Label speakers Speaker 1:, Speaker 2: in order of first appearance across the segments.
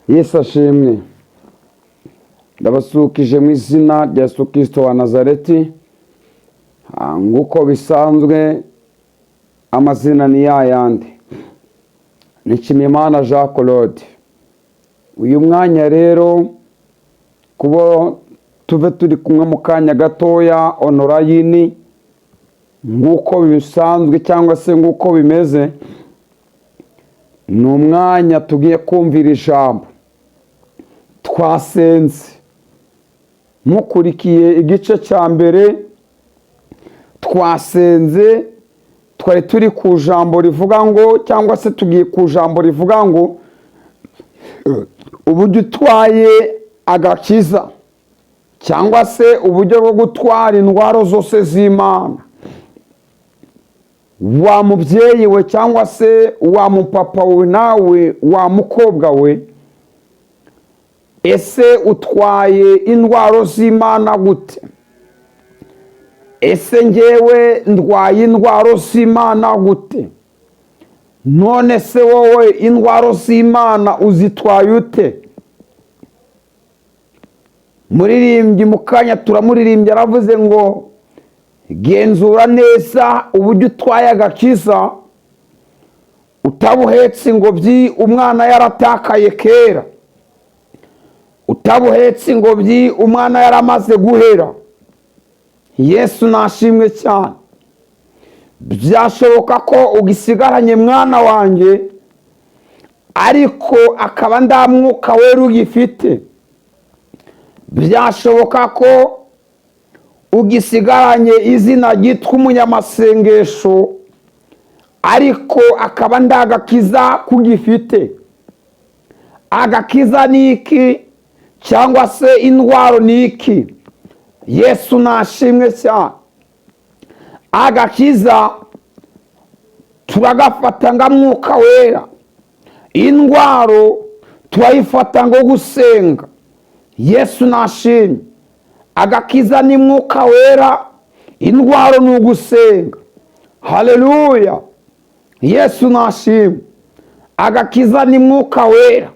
Speaker 1: Yesu ashimwe. Ndabasukije mu izina rya Yesu Kristo wa Nazareti. Nguko bisanzwe amazina ni yayandi. Nshimiyimana Jean Claude. Uyu mwanya rero kubo tuve turi kumwe mu kanya gatoya online, nguko bisanzwe cyangwa se nguko bimeze, ni umwanya tugiye kumvira ijambo. Twasenze mukurikiye igice cya mbere, twasenze twari turi ku jambo rivuga ngo, cyangwa se tugiye ku jambo rivuga ngo uburyo utwaye agakiza, cyangwa se uburyo bwo gutwara indwara zose z'Imana. Wa mubyeyi we cyangwa se wa mupapa we nawe wa mukobwa we, ese utwaye indwara z'Imana gute? Ese njyewe ndwaye indwara z'Imana gute? None se wowe indwara z'Imana uzitwaye ute? Muririmbyi mu kanya turamuririmbye aravuze ngo genzura neza uburyo utwaye agakiza, utabuhetse ingobyi umwana yaratakaye kera, utabuhetse ingobyi umwana yaramaze guhera. Yesu nashimwe cyane. Byashoboka ko ugisigaranye mwana wanjye, ariko akaba nda mwuka wera ugifite. Byashoboka ko ugisigaranye izina ryitwa umunyamasengesho, ariko akaba nda agakiza kugifite. Agakiza ni iki? Cyangwa se indwaro ni iki? Yesu nashimwe cyane. Agakiza turagafata nga mwuka wera, indwaro turayifata ngo gusenga. Yesu nashimwe. Agakiza ni mwuka wera, indwaro ni ugusenga. Haleluya. Yesu nashimwe. Agakiza ni mwuka wera,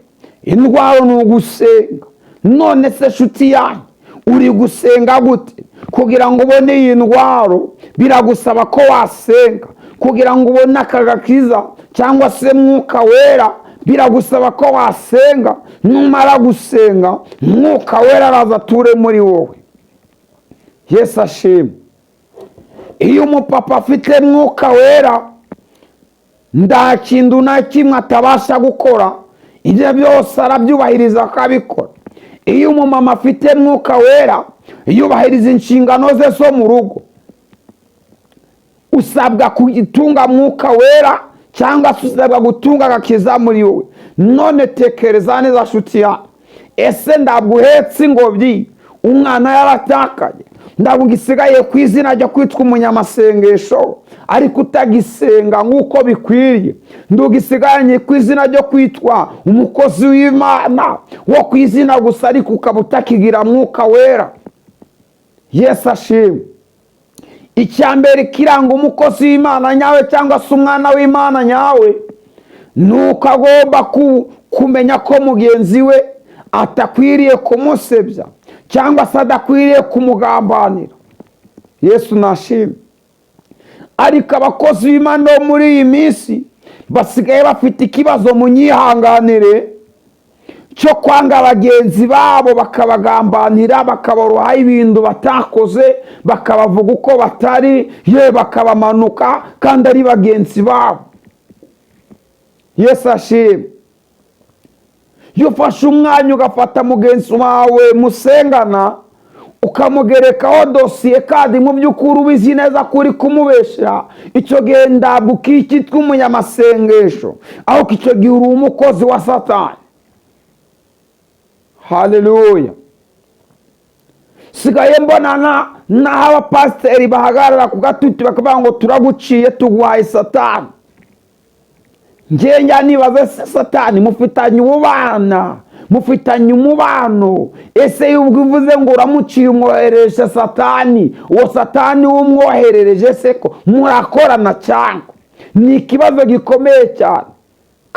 Speaker 1: indwaro ni ugusenga. None se nshuti yanyu, uri gusenga gute? Kugira ngo ubone iyi ndwaro biragusaba ko wasenga. Kugira ngo ubone aka gakiza cyangwa se mwuka wera biragusaba ko wasenga. Numara gusenga, mwuka wera araza ature muri wowe. Yesu ashimwe. Iyo umupapa afite mwuka wera, nta kintu na kimwe atabasha gukora, ibyo byose arabyubahiriza akabikora. Iyo umumama afite mwuka wera, yubahiriza inshingano ze zo mu rugo. Usabwa kugitunga mwuka wera, cyangwa se usabwa gutunga agakiza muri wowe. None tekereza neza nshuti yawe, ese ndaguhetse ingobyi umwana yaratakaye, ndagisigaye ku izina ryo kwitwa umunyamasengesho, ariko utagisenga nk'uko bikwiriye. Ndugisiganye ku izina ryo kwitwa umukozi w'Imana wo ku izina gusa, ariko ukaba utakigira mwuka wera. Yesu ashimwe. Icyambere kiranga umukozi w'Imana nyawe cyangwa se umwana w'Imana nyawe, nuko agomba kumenya ko mugenzi we atakwiriye kumusebya cyangwa se adakwiriye kumugambanira. Yesu nashimwe. Ariko abakozi b'Imana muri iyi minsi basigaye bafite ikibazo, munyihanganire, cyo kwanga bagenzi babo bakabagambanira, bakabaroha ibintu batakoze, bakabavuga uko batari, ye bakabamanuka kandi ari bagenzi babo. Yesu ashimwe. Iyo ufashe umwanya ugafata mugenzi wawe musengana, ukamugerekaho dosiye kandi mu by'ukuri ubizi neza ko uri kumubesha, icyo gihe ntabwo ukitwa umunyamasengesho, ahubwo icyo gihe uri umukozi wa Satani. Haleluya. Sigaye mbona n'aho abapasiteri bahagarara ku gatuti bakavuga ngo turaguciye tuguhaye Satani. Njye nibaze Satani mufitanye ububana, mufitanye umubano. Ese y'ubwo uvuze ngo uramuciye umwohereje Satani, uwo Satani umwoherereje se ko murakorana cyangwa? Ni ikibazo gikomeye cyane.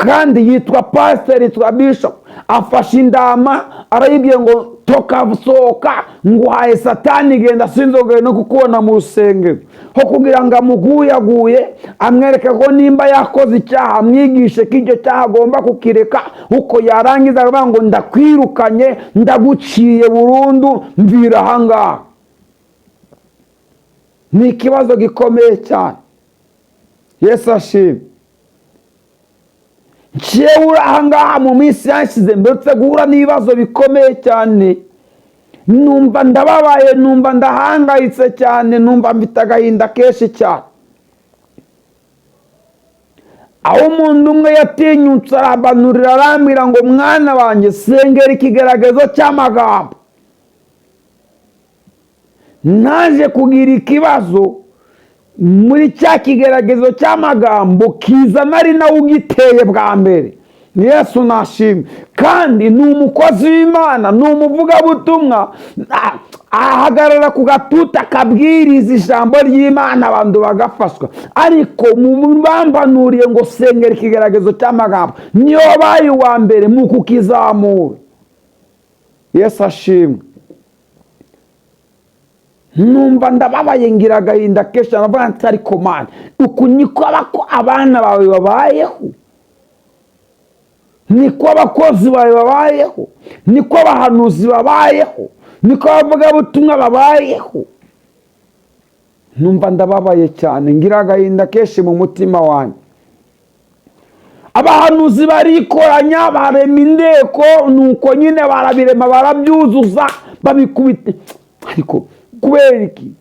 Speaker 1: kandi yitwa pasiteri, yitwa bishop, afashe indama arayibwiye ngo toka sohoka, nguhaye Satani, genda sinzongere no kukubona mu rusengero. Ho kugira ngo amuguyaguye amwereke ko nimba yakoze icyaha amwigishe ko icyo cyaha agomba kukireka, uko yarangiza aravuga ngo ndakwirukanye, ndaguciye burundu, mvira ahangaha. Ni ikibazo gikomeye cyane. Yesu ashimwe. Njyewe ahangaha mu minsi yashize mberutse guhura n'ibibazo bikomeye cyane, numva ndababaye, numva ndahangayitse cyane, numva mfite agahinda kenshi cyane. Aho umuntu umwe yatinyutse arabanurira arambwira ngo mwana wanjye sengera ikigeragezo cy'amagambo. Naje kugira ikibazo muri cya kigeragezo cy'amagambo kiza nari nawe ugiteye bwa mbere. Yesu nashimwe. Kandi ni umukozi w'Imana, ni umuvugabutumwa, ahagarara ku gatuta akabwiriza ijambo ry'Imana abantu bagafashwa. Ariko bambanuriye ngo sengera ikigeragezo cy'amagambo, niyo baye uwa mbere mu kukizamura. Yesu ashimwe. Numva ndababaye ngira agahinda kenshi, aravuga ati ariko Mana, uku niko abana bawe babayeho? Niko abakozi bawe babayeho? Niko abahanuzi babayeho? Niko abavugabutumwa babayeho? Numva ndababaye cyane, ngira agahinda kenshi mu mutima wanjye. Abahanuzi barikoranya, barema indeko, nuko nyine barabirema, barabyuzuza, babikubite. Ariko kubera iki?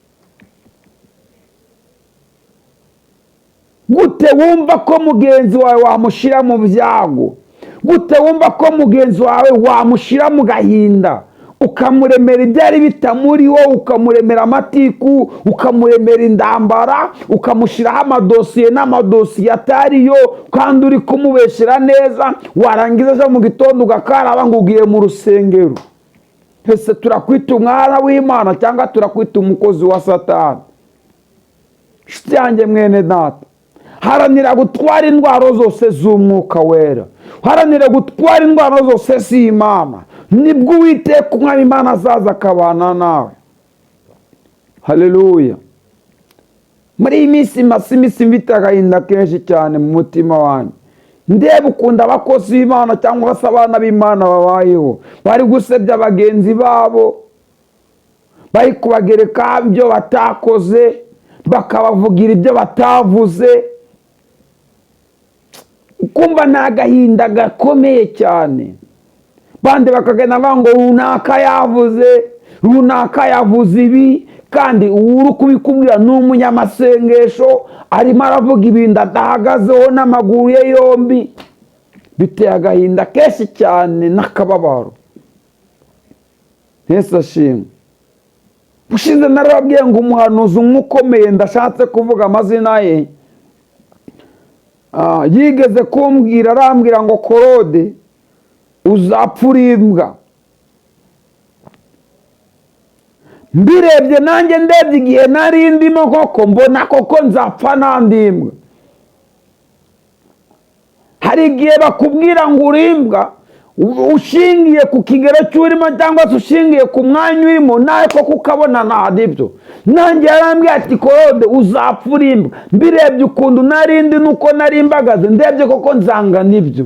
Speaker 1: Gute wumva ko mugenzi wawe wamushira mu byago? Gute wumva ko mugenzi wawe wamushira mu gahinda, ukamuremera ibyari bitamuriho, ukamuremera amatiku, ukamuremera indambara, ukamushiraho amadosiye n'amadosiye atariyo, kandi uri kumubeshera neza, warangiza ejo mu gitondo ugakaraba ngo ugiye mu rusengero? Ese turakwita umwana w'Imana cyangwa turakwita umukozi wa Satani? Nshuti yanjye mwene data, haranira gutwara indwara zose z'umwuka wera, haranira gutwara indwara zose z'Imana, nibwo Uwiteka Umwami Imana azaza akabana nawe. Haleluya. Muri iyi minsi mfite agahinda kenshi cyane mu mutima wanjye. Ndeba ukunda abakozi b'Imana cyangwa se abana b'Imana babayeho, bari gusebya bagenzi babo, bari kubagereka ibyo batakoze, bakabavugira ibyo batavuze. Ukumva ni agahinda gakomeye cyane. Bande bakagenda ngo runaka yavuze, runaka yavuze ibi, kandi uri kubikubwira ni umunyamasengesho, arimo aravuga ibintu adahagazeho n'amaguru ye yombi. Biteye agahinda kenshi cyane n'akababaro. Yesu ashimwe. Bushize narababwiye ngo umuhanuzi umwe ukomeye, ndashatse kuvuga amazina ye, yigeze kumbwira, arambwira ngo Claude, uzapfa uri imbwa. Mbirebye nanjye ndebye igihe nari ndimo koko, mbona koko nzapfa nandi imbwa. Hari igihe bakubwira ngo uri imbwa ushingiye ku kigero cy'urimo cyangwa se ushingiye ku mwanya urimo, nawe koko ukabona nta nibyo. Nanjye yarambwiye ati Claude, uzapfa uri imbwa. Mbirebye ukuntu nari ndi nuko nari mbagaze, ndebye koko nzanga nibyo.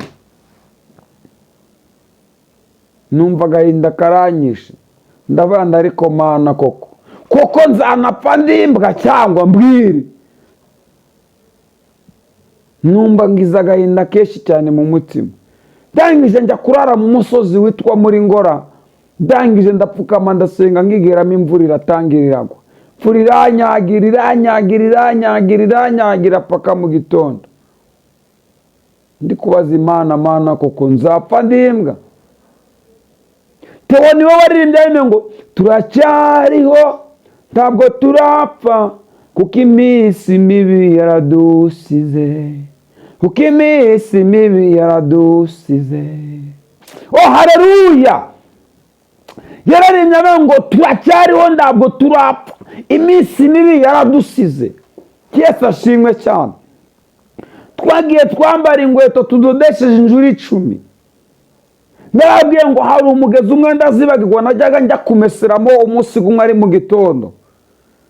Speaker 1: Numva agahinda karanyishe, ndavuga ariko Mana, koko nzanapfa ndi imbwa cyangwa mbwire? Numva ngize agahinda kenshi cyane mu mutima. Ndangije njya kurara mu musozi witwa muri Ngora, ndangije ndapfukama ndasenga, ngigeramo imvura iratangira iragwa. Imvura iranyagira paka mu gitondo. Ndi kubaza Imana, koko nzapfa ndi imbwa? Tewo niwe waririmbye ngo turacyariho ntabwo turapfa, kuko iminsi mibi yaradusize, kuko iminsi mibi yaradusize. Oh haleluya. Yararimbye ngo turacyariho ntabwo turapfa, iminsi mibi yaradusize. Yesu ashimwe cyane. twagiye twambara inkweto tudodesheje injuru 10. narabwiye ngo hari umugezi umwe ndazibagirwa najyaga njya kumeseramo umunsi umwe ari mu gitondo,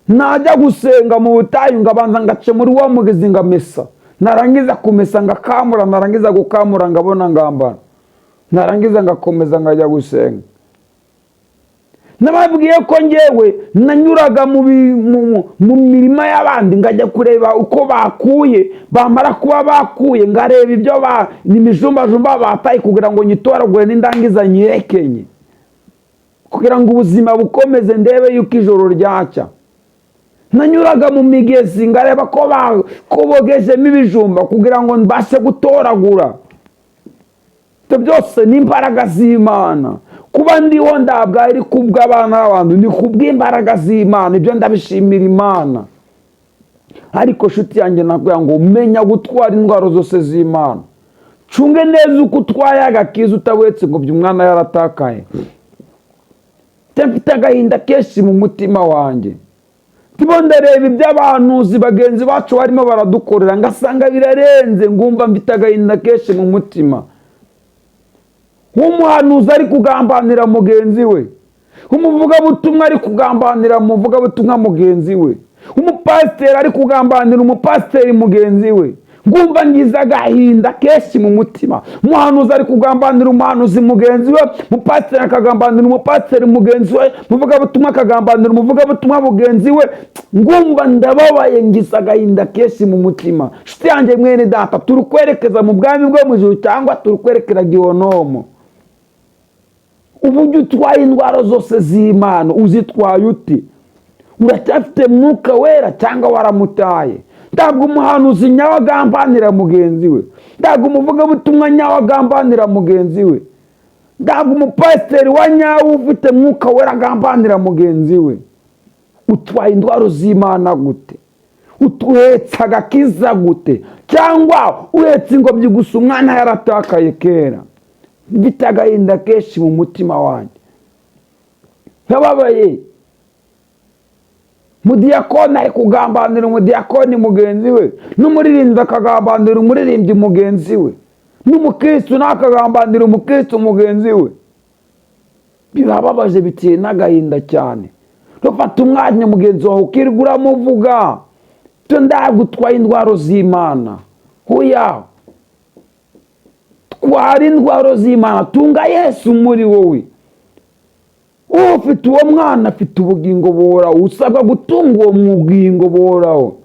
Speaker 1: najya gusenga mu butayu ngabanza ngace muri wa mugezi ngamesa, narangiza kumesa ngakamura, narangiza gukamura ngabona ngambara, narangiza ngakomeza ngajya gusenga. Nababwiye ko ngewe nanyuraga mu mirima y'abandi ngajya kureba uko bakuye, bamara kuba bakuye ngareba ibyo n'imijumbajumba bataye kugira ngo nyitoragure n'indangiza nyirekenye, kugira ngo ubuzima bukomeze ndebe yuko ijoro ryacya. Nanyuraga mu migezi ngareba ko bogejemo ibijumba kugira ngo mbashe gutoragura. Ibyo byose ni imbaraga z'Imana. Kuba ndiho ndabwa ari kubw'abana b'abantu, ni kubw'imbaraga z'Imana. Ibyo ndabishimira Imana. Ariko nshuti yanjye nakubwira ngo menya gutwara indwara zose z'Imana. Cunge neza uko utwaye agakiza utabwetse ngo by'umwana yaratakaye. Mfite agahinda kenshi mu mutima wanjye. Ndimo ndareba iby'abahanuzi bagenzi bacu barimo baradukorera ngasanga birarenze, ngumva mfite agahinda kenshi mu mutima. Umuhanuzi ari kugambanira mugenzi we, umuvugabutumwa ari kugambanira umuvugabutumwa mugenzi we, umupasiteri ari kugambanira umupasiteri mugenzi we, ngumva ngize agahinda kenshi mu mutima. Umuhanuzi ari kugambanira umuhanuzi mugenzi we, umupasiteri akagambanira umupasiteri mugenzi we, umuvugabutumwa akagambanira umuvugabutumwa mugenzi we, ngumva ndababaye ngize agahinda kenshi mu mutima. Nshuti yanjye mwene data, turi kwerekeza mu bwami bwo mu ijuru cyangwa turi kwerekera Gihonomo? Uburyo utwaye indwara zose z'Imana uzitwaye ute? Uracyafite Mwuka Wera cyangwa waramutaye? Ntabwo umuhanuzi nyawe agambanira mugenzi we, ntabwo umuvugabutumwa nyawe agambanira mugenzi we, ntabwo umupasiteri wa nyawe ufite Mwuka Wera agambanira mugenzi we. Utwaye indwara z'Imana gute? Uhetse agakiza gute? Cyangwa uhetse ingobyi gusa umwana yaratakaye kera? Mfite agahinda kenshi mu mutima wanjye. Nababaye. Mudiyakoni ari kugambanira umudiyakoni mugenzi we, n'umuririmbyi akagambanira umuririmbyi mugenzi we, n'umukristo nakagambanira umukristo mugenzi we. Birababaje, biteye n'agahinda cyane. Rufata umwanya mugenzi wawe ukirirwa uramuvuga, to ndagutwaye indwara z'Imana. Hoya, twara indwara z'Imana, tunga Yesu muri wowe. Ufite uwo mwana afite ubugingo buhoraho, usabwa gutunga uwo bugingo buhoraho.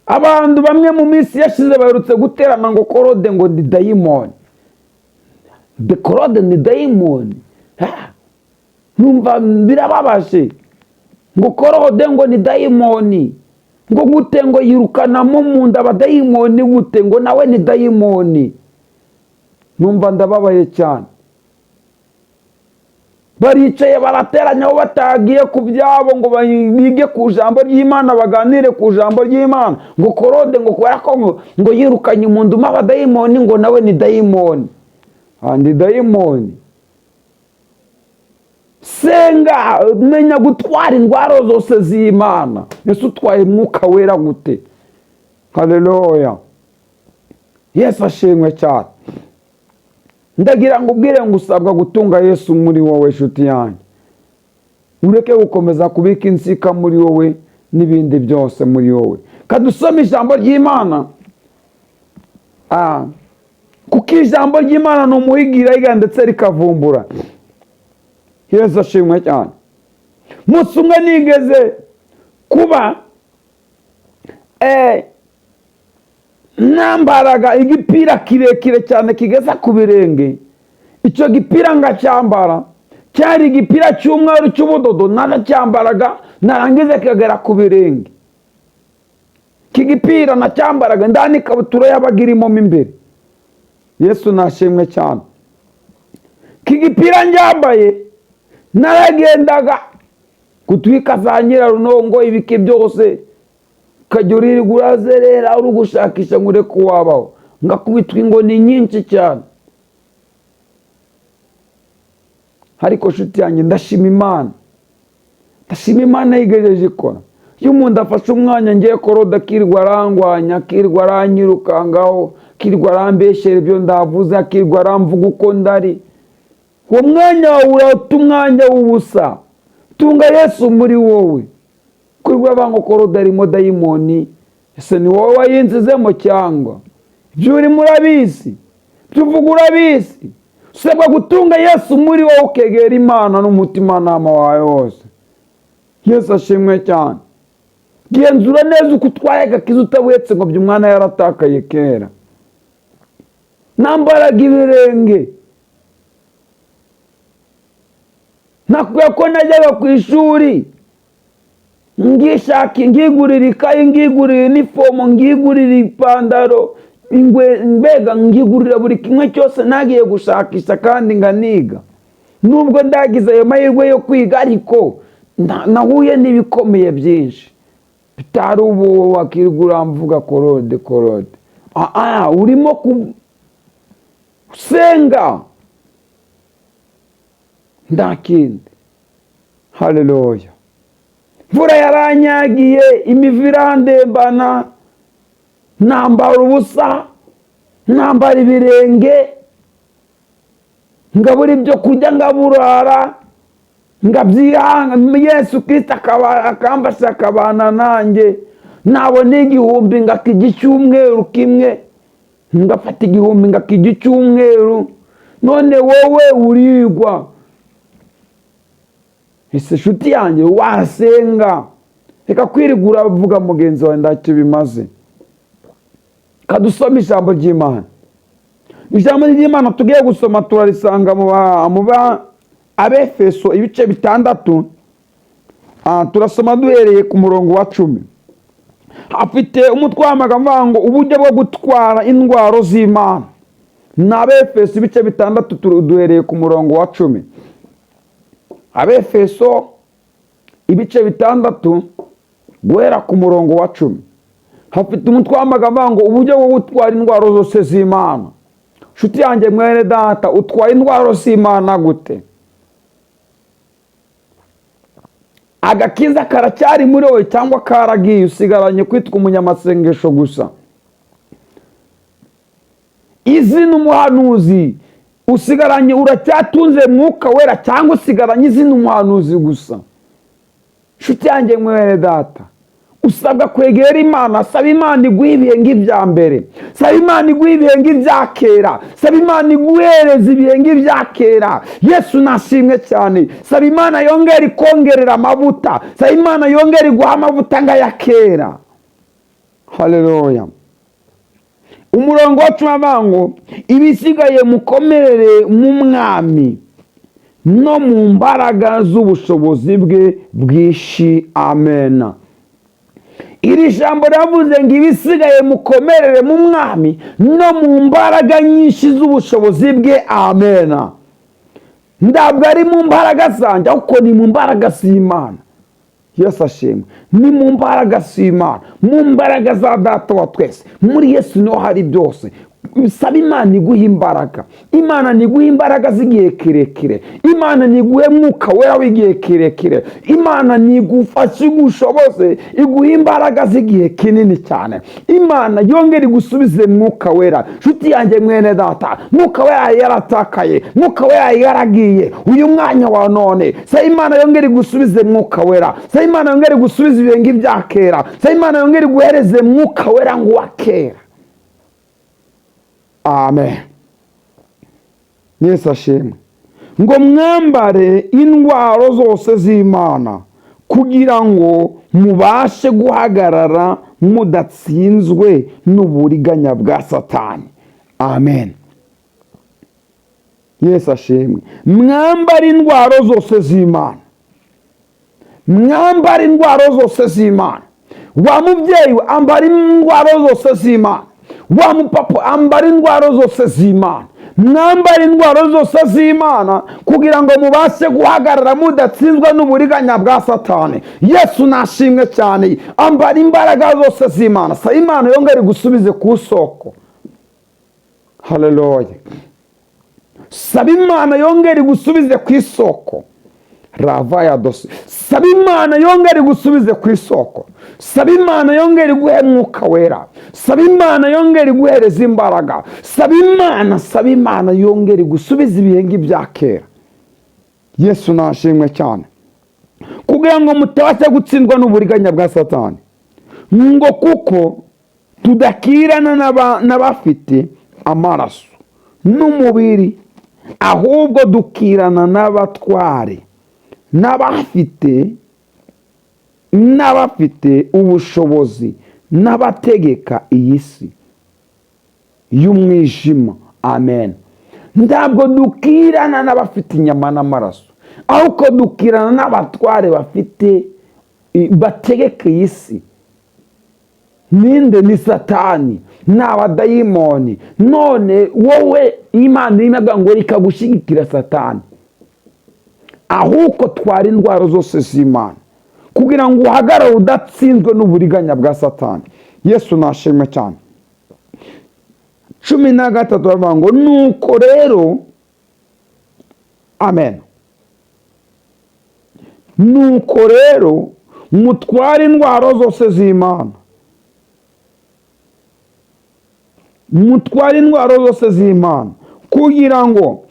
Speaker 1: Abantu bamwe mu minsi yashize baherutse guterana ngo korode ngo ni dayimoni. Korode ni dayimoni? Numva birababaje. Ngo korode ngo ni dayimoni. Ngo gute ngo yirukanamo mu nda abadayimoni gute ngo nawe ni dayimoni? Numva ndababaye cyane. Baricaye barateranya aho batagiye ku byabo ngo bige ku jambo ry'Imana, baganire ku jambo ry'Imana. Ngo korode ngo kubera ko ngo yirukanye mu nda abadayimoni ngo nawe ni dayimoni. Ndi dayimoni. Senga, menya gutwara indwara zose z'Imana. Yesu utwaye Mwuka Wera gute? Haleluya. Yesu ashimwe cyane. Ndagira ngo ubwire ngo usabwa gutunga Yesu muri wowe nshuti yanjye. Ureke gukomeza kubika insika muri wowe n'ibindi byose muri wowe. Kadusome ijambo ry'Imana. Kuko ijambo ry'Imana ni umuhigira ndetse rikavumbura. Yesu ashimwe cyane. Umunsi umwe nigeze kuba nambaraga igipira kirekire cyane kigeza ku birenge. Icyo gipira ngacyambara cyari igipira cy'umweru cy'ubudodo, naracyambaraga narangiza kigera ku birenge. Iki gipira nacyambaraga ndani ikabutura yabaga irimo imbere. Yesu nashimwe cyane. Iki gipira njyambaye naragendaga gutwika za Nyirarunongo ibiki byose, ukajya uririrwa urazerera uri gushakisha ngo ureke uwabaho, ngakubitwa ingoni nyinshi cyane. Ariko nshuti yanjye ndashima Imana. Ndashima Imana yigejeje ikora. Iyo umuntu afashe umwanya ngiye korode akirirwa arangwanya, akirirwa aranyirukangaho, akirirwa arambeshyera ibyo ndavuze, akirirwa aramvuga uko ndari, uwo mwanya wawe urata umwanya w'ubusa. Tunga Yesu muri wowe. Kurirwa bango korode arimo dayimoni, ese ni wowe wayinzizemo cyangwa ibyo urimo urabizi, ibyo uvuga urabizi? Usabwa gutunga Yesu muri wowe ukegera Imana n'umutimanama wawe wose. Yesu ashimwe cyane. Genzura neza uko utwaye agakiza utabuhetse ngo by'umwana yaratakaye kera. Nambaraga ibirenge. Nakwiye ko najyaga ku ishuri ngigurira ikayi, ngigurira inifomo, ngigurira ipantaro, mbega ngigurira buri kimwe cyose nagiye gushakisha kandi nganiga. Nubwo ndagize ayo mahirwe yo kwiga, ariko nahuye n'ibikomeye byinshi bitari ubu wakirigura mvuga korode. Urimo kusenga nta kindi. Haleluya. Mvura yaranyagiye, imivu irandembana, nambara ubusa, nambara ibirenge, ngabura ibyo kurya, ngaburara, ngabyihanga. Yesu Kristo akambasha akabana nanjye. Nabona igihumbi ngakijya icyumweru kimwe, ngafata igihumbi ngakijya icyumweru. None wowe urigwa. Ese shuti yanjye wasenga, reka kwirigura uvuga mugenzi wawe ntacyo bimaze. Kadusoma ijambo ry'Imana. Ijambo ry'Imana tugiye gusoma turarisanga mu Abefeso ibice 6. Turasoma duhereye ku murongo wa 10. Afite umutwe w'amagambo ngo uburyo bwo gutwara indwaro z'Imana. Na Abefeso ibice 6 duhereye ku murongo wa 10. Abefeso ibice 6 guhera ku murongo wa 10. Hafite umutwe w'amagambo ngo uburyo bwo gutwara indwara zose z'Imana. Shuti yanjye mwene data, utwaye indwara z'Imana gute? Agakiza karacyari muri wowe cyangwa karagiye usigaranye kwitwa umunyamasengesho gusa? Izina umuhanuzi usigaranye uracyatunze Mwuka Wera cyangwa usigaranye izina umuhanuzi gusa? Shuti yanjye mwene data, usabwa kwegera Imana. Saba Imana iguha ibihe ng'ibya mbere, saba Imana iguha ibihe ng'ibya kera, saba Imana iguhereza ibihe ng'ibya kera. Yesu nashimwe cyane. Saba Imana yongera ikongerera amavuta, saba Imana yongera iguha amavuta ngaya kera. Haleluya. Umurongo wa 10 ngo ibisigaye mukomerere mu Mwami no mu mbaraga z'ubushobozi bwe bwishi. Amen. Iri jambo ravuze ngo ibisigaye mukomerere mu Mwami no mu mbaraga nyinshi z'ubushobozi bwe. Amen. Ndabwo ari mu mbaraga zanjye, ahubwo ni mu mbaraga z'Imana. Yesu ashimwe. Ni mu mbaraga z'Imana, mu mbaraga za Data wa twese. Muri Yesu niho hari byose. Saba Imana iguha imbaraga. Imana niguha imbaraga z'igihe kirekire. Imana niguhe Mwuka Wera w'igihe kirekire. Imana nigufashe igushoboze, iguha imbaraga z'igihe kinini cyane. Imana yongera igusubize Mwuka Wera. Shuti yanjye mwene data, Mwuka Wera yaratakaye, Mwuka Wera yaragiye. Uyu mwanya wa none saba Imana yongera igusubize Mwuka Wera, saba Imana yongera igusubize ibenge bya kera, saba Imana yongera iguhereze Mwuka Wera ngo wa kera. Amen. Yesu ashimwe. Ngo mwambare indwaro zose z'Imana kugira ngo mubashe guhagarara mudatsinzwe n'uburiganya bwa Satani. Amen. Yesu ashimwe. Mwambare indwaro zose z'Imana. Mwambare indwaro zose z'Imana. Wa mubyeyi we ambara indwaro zose z'Imana. Wa mupapa ambara indwaro zose z'Imana. Mwambara indwaro zose z'Imana kugira ngo mubashe guhagarara mudatsinzwe n'uburiganya bwa Satani. Yesu nashimwe cyane. Ambara imbaraga zose z'Imana. Sa Imana yongere gusubize ku soko. Haleluya. Saba Imana yongere gusubize ku isoko. Ravaya dose. saba Imana yongere gusubize ku isoko, saba Imana yongere guhe Mwuka Wera, saba Imana yongere guhereza imbaraga, saba Imana yongere gusubiza ibihengi bya kera. Yesu nashimwe cyane, kugira ngo mutabasha gutsindwa n'uburiganya bwa Satani, ngo kuko tudakirana n'abafite amaraso n'umubiri, ahubwo dukirana n'abatware, n'abafite ubushobozi, n'abategeka iyi si y'umwijima. Amen. Ntabwo dukirana n'abafite inyama n'amaraso, ahubwo dukirana n'abatware bategeka iyi si. Ninde? Ni Satani, ni abadayimoni. None wowe Imana imaga ngo ikagushigikira Satani, ahubwo twara indwara zose z'Imana kugira ngo uhagarare udatsinzwe n'uburiganya bwa Satani. Yesu nashimwe cyane. 13 baravuga ngo nuko rero, amen, nuko rero mutware indwara zose z'Imana, mutware indwara zose z'Imana kugira ngo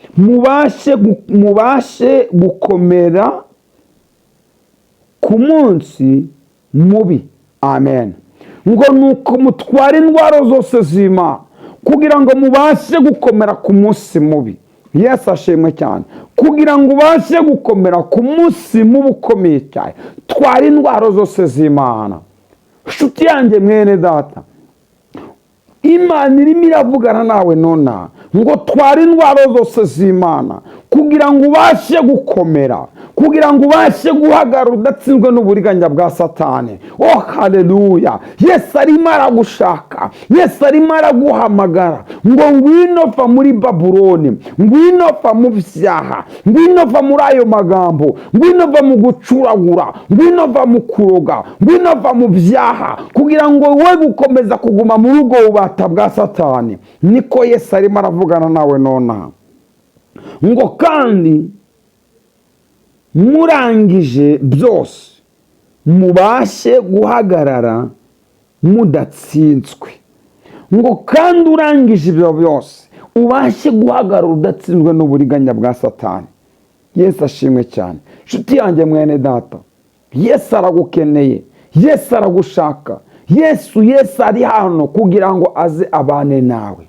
Speaker 1: mubashe gukomera ku munsi mubi. Amen. Ngo nuko mutware indwara zose z'Imana kugira ngo mubashe gukomera ku munsi mubi. Yesu ashimwe cyane. Kugira ngo ubashe gukomera ku munsi mubi ukomeye cyane, twara indwara zose z'Imana. Nshuti yanjye mwene data, Imana irimo iravugana nawe nona ngo twara indwara zose z'Imana kugira ngo ubashe gukomera, kugira ngo ubashe guhagarara udatsinzwe n'uburiganya bwa Satani. Oh haleluya! Yesu arimo aragushaka, Yesu arimo araguhamagara ngo ngwino va muri Babuloni, ngwino va mu byaha, ngwino va muri ayo magambo, ngwino va mu gucuragura, ngwino va mu kuroga, ngwino va mu byaha, kugira ngo we gukomeza kuguma mu rugo ubata bwa Satani. Niko Yesu arimo aravugana nawe nona ngo kandi murangije byose mubashe guhagarara mudatsinzwe. Ngo kandi urangije ibyo byose ubashe guhagarara udatsinzwe n'uburiganya bwa Satani. Yesu ashimwe cyane. Nshuti yanjye mwene data, Yesu aragukeneye, Yesu aragushaka, Yesu ari hano kugira ngo aze abane nawe.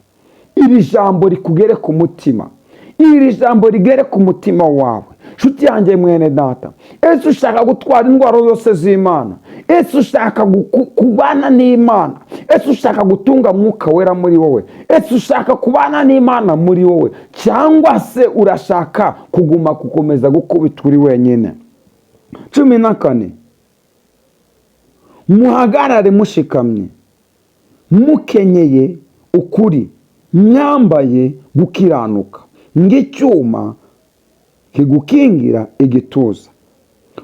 Speaker 1: Iri jambo rikugere ku mutima, iri jambo rigere ku mutima wawe. Nshuti yanjye mwene data, ese ushaka gutwara indwara zose z'Imana? Ese ushaka kubana n'Imana? Ese ushaka gutunga Mwuka Wera muri wowe? Ese ushaka kubana n'Imana muri wowe, cyangwa se urashaka gukomeza gukubita uri wenyine? 14 muhagarare mushikamye, mukenyeye ukuri, mwambaye gukiranuka ng'icyuma kigukingira igituza.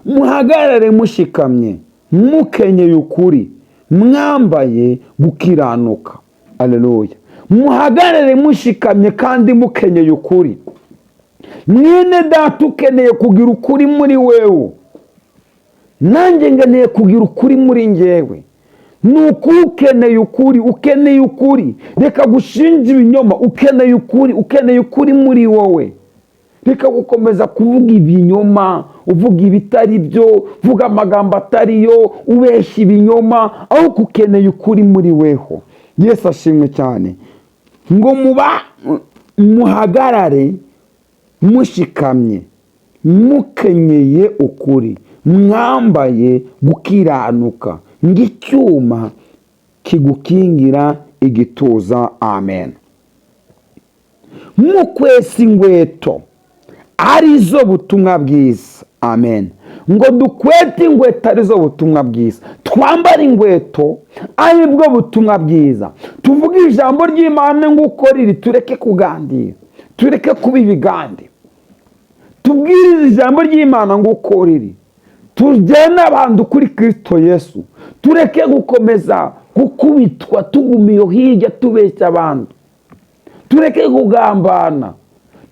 Speaker 1: Muhagarare mushikamye, mukenyeye ukuri, mwambaye gukiranuka. Haleluya! Muhagarare mushikamye kandi mukenyeye ukuri. Mwene data, ukeneye kugira ukuri muri wewe, nanjye ngeneye kugira ukuri muri njyewe. Nuko ukeneye ukuri, reka gushinja ibinyoma. Ukeneye ukuri muri wowe, reka gukomeza kuvuga ibinyoma, uvuga ibitari byo, vuga amagambo atariyo, ubeshya ibinyoma, aho ukeneye ukuri muri weho. Yesu ashimwe cyane. Ngo muhagarare mushikamye, mukenyeye ukuri, mwambaye gukiranuka ng'icyuma kigukingira igituza. Amen. Mukwesa inkweto arizo butumwa bwiza. Amen. Ngo dukwete inkweto arizo butumwa bwiza, twambare inkweto aribwo butumwa bwiza. Tuvuge ijambo ry'Imana ngo ukorire, tureke kugandira, tureke kuba ibigande. Tubwirize ijambo ry'Imana ngo ukorire, tujyane abantu kuri Kristo Yesu. Tureke gukomeza gukubitwa tugumiyo hirya tubeshya abantu. Tureke kugambana,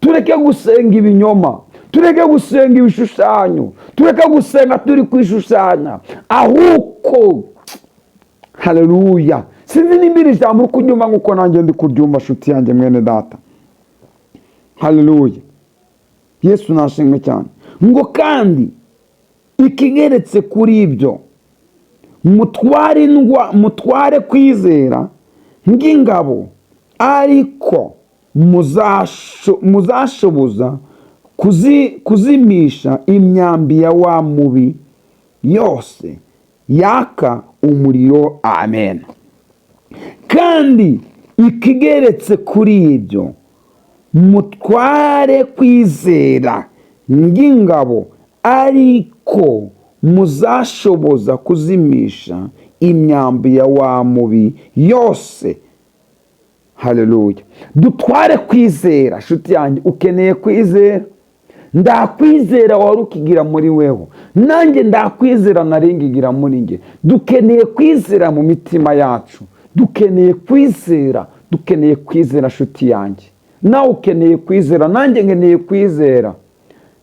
Speaker 1: tureke gusenga ibinyoma, tureke gusenga ibishushanyo, tureke gusenga turi kwishushanya, ahubwo haleluya. Sinzi nimba iri jambo uri kuryumva nk'uko nanjye ndi kuryumva, nshuti yanjye mwene data. Haleluya. Yesu nashimwe cyane. Ngo kandi ikigeretse kuri ibyo, mutware kwizera ng'ingabo, ariko muzashoboza kuzimisha imyambi ya wa mubi yose yaka umuriro. Amen. Kandi ikigeretse kuri ibyo, mutware kwizera ng'ingabo, ariko muzashoboza kuzimisha imyambi ya wa mubi yose. Haleluya. Dutware kwizera. Nshuti yanjye, ukeneye kwizera? Ndakwizera wari ukigira muri weho, nanjye ndakwizera naringigira muri nge. Dukeneye kwizera mu mitima yacu, dukeneye kwizera, dukeneye kwizera nshuti yanjye. Nawe ukeneye kwizera, nanjye nkeneye kwizera.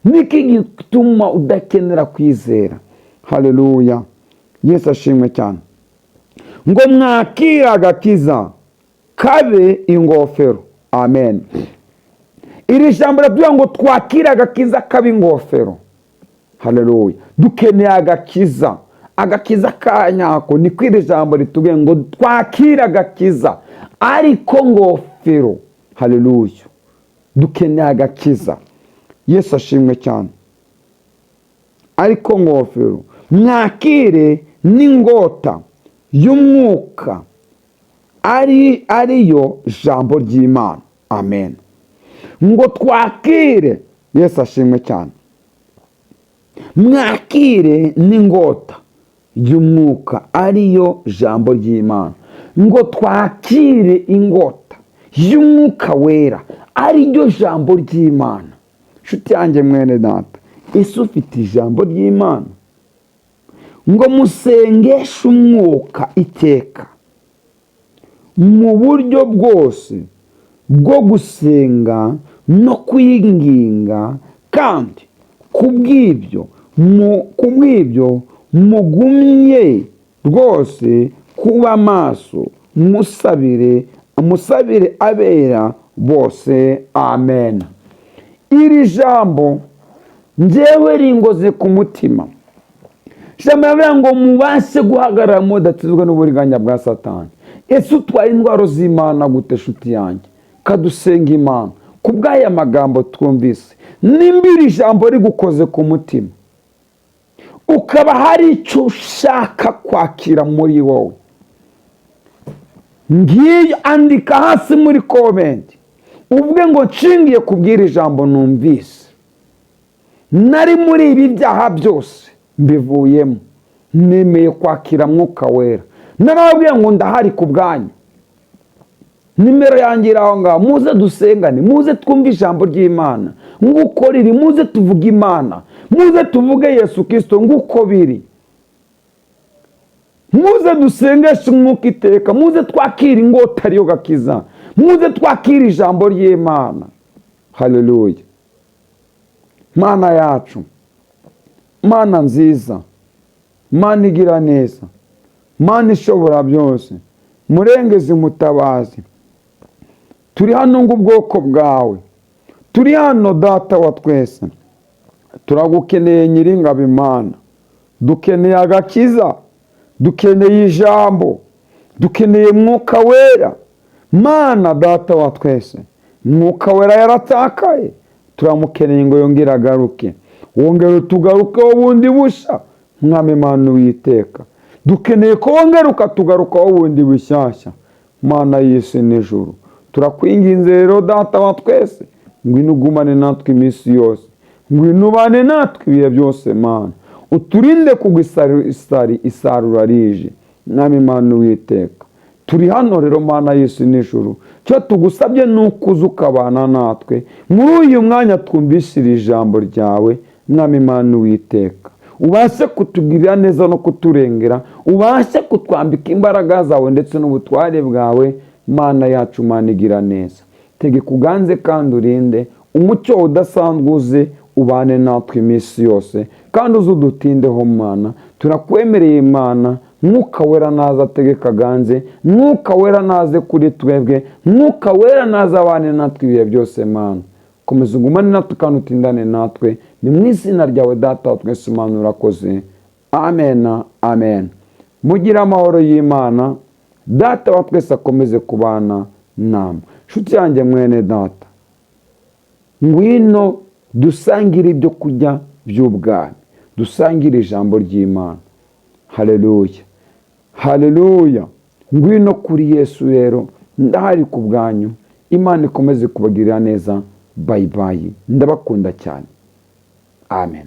Speaker 1: Niki gituma udakenera kwizera? Haleluya. Yesu ashimwe cyane. Ngo mwakire agakiza kabe ingofero. Amen. Iri jambo ratuvuga ngo twakire agakiza kabe ingofero. Haleluya. Dukeneye agakiza, agakiza kanyako. Niko iri jambo ritubwiye ngo twakire agakiza ariko ngofero. Haleluya. Dukeneye agakiza. Yesu ashimwe cyane. Ariko ngofero mwakire n'ingota y'umwuka, ariyo jambo ry'Imana. Amen. Ngo twakire. Yesu ashimwe cyane. Mwakire n'ingota y'umwuka, ariyo jambo ry'Imana. Ngo twakire ingota y'umwuka wera, ariryo jambo ry'Imana. Nshuti yanjye mwene data, ese ufite ijambo ry'Imana? Ngo musengeshe umwuka iteka, mu buryo bwose bwo gusenga no kwinginga, kandi kubw'ibyo mugumye rwose kuba maso, musabire abera bose. Amen. Iri jambo njyewe ringoze ku mutima. Jambo yavuga ngo mubashe guhagarara mudatizwa n'uburiganya bwa Satani. Ese utwaye indwara z'Imana gute nshuti yanjye? Kadusenga Imana kubw'aya magambo twumvise. Nimba iri jambo rigukoze ku mutima, ukaba hari icyo ushaka kwakira muri wowe, ngiye andika hasi muri komenti uvuge ngo nshingiye kubwira ijambo numvise, nari muri ibi byaha byose mbivuyemo, nemeye kwakira mwuka wera. Narababwiye ngo ndahari ku bwanyu. Nimero yanjye iri aho ngaho, muze dusengane, muze twumve ijambo ry'Imana nguko riri, muze tuvuge Imana, muze tuvuge Yesu Kristo nguko biri, muze dusengeshe umwuka iteka, muze twakire ingota ariyo gakiza, muze twakire ijambo ry'Imana. Haleluya. Mana yacu, Mana nziza, Mana igira neza, Mana ishobora byose, murengezi mutabazi, turi hano ng'ubwoko bwawe, turi hano Data wa twese, turagukeneye Nyiringabo Imana. Dukeneye agakiza, dukeneye ijambo, dukeneye mwuka wera. Mana Data wa twese, mwuka wera yaratakaye, turamukeneye ngo yongere agaruke, wongere utugarukeho bundi busha. Mwami Mana Uwiteka, dukeneye ko wongera ukatugarukaho bundi bushyashya. Mana y'isi n'ijuru, turakwinginze rero Data wa twese, ngwino ugumane natwe iminsi yose, ngwino ubane natwe ibihe byose. Mana uturinde kugwa isarura rije. Mwami Mana Uwiteka, turi hano rero Mana y'isi n'ijuru, cyo tugusabye nukuza ukabana natwe muri uyu mwanya twumvishira ijambo ryawe. Mwami Mana Uwiteka, ubashe kutugirira neza no kuturengera, ubashe kutwambika imbaraga zawe ndetse n'ubutware bwawe. Mana yacu, Mana igira neza, tegeka uganze kandi urinde, umucyo udasanzwe uze ubane natwe iminsi yose kandi uzudutindeho Mana. Turakwemereye Imana, Mwuka Wera naza ategeka aganze, Mwuka Wera naze kuri twebwe, Mwuka Wera naza abane natwe ibihe byose Mana. Komeza ugumane natwe kandi utindane natwe, ni mu izina ryawe Data wa twese Mana urakoze. Amen, amen. Mugira amahoro y'Imana, Data wa twese akomeze kubana namwe. Nshuti yanjye mwene data, ngwino dusangire ibyo kurya by'ubwami, dusangire ijambo ry'Imana. Haleluya, haleluya. Ngwino kuri Yesu rero, ndahari ku bwanyu. Imana ikomeze kubagirira neza. Bye bye, ndabakunda cyane. Amen.